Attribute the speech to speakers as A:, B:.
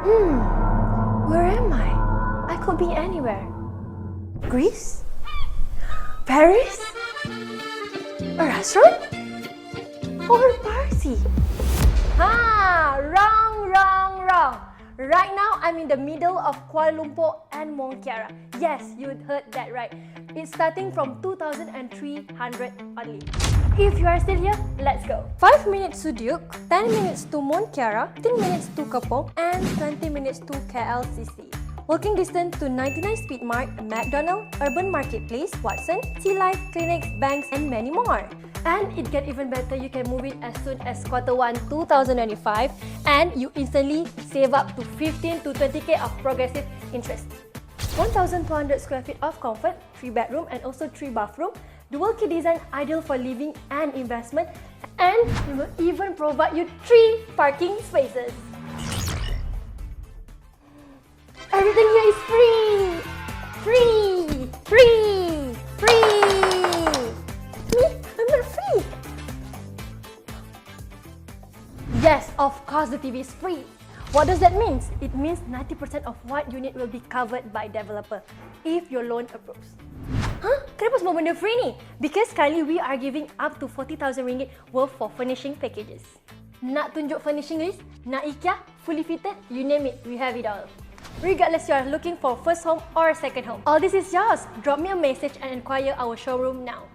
A: Where am I? I could be anywhere. Greece? Paris? A restaurant? Or a party? Wrong. Right now, I'm in the middle of Kuala Lumpur and Mont Kiara. Yes, you heard that right. It's starting from 2,300 only. If you are still here, let's go. 5 minutes to Duke, 10 minutes to Mont Kiara, 10 minutes to Kepong, and 20 minutes to KLCC. Walking distance to 99 Speed Mart, McDonald's, Urban Marketplace, Watson, Sea Life, clinics, banks, and many more. And it gets even better, you can move in as soon as Q1 2025 and you instantly save up to 15 to 20k of progressive interest. 1,200 square feet of comfort, 3 bedroom and also 3 bathroom, dual key design ideal for living and investment, and we will even provide you 3 parking spaces. Everything here is free! Free! Me? I'm not free! Yes, of course the TV is free. What does that mean? It means 90% of what you need will be covered by developer if your loan approves. Kenapa semua benda free ni? Because currently we are giving up to 40,000 ringgit worth for furnishing packages. Nak tunjuk furnishing list? Nak IKEA? Fully fitted? You name it, we have it all. Regardless you are looking for first home or second home, all this is yours. Drop me a message and inquire our showroom now.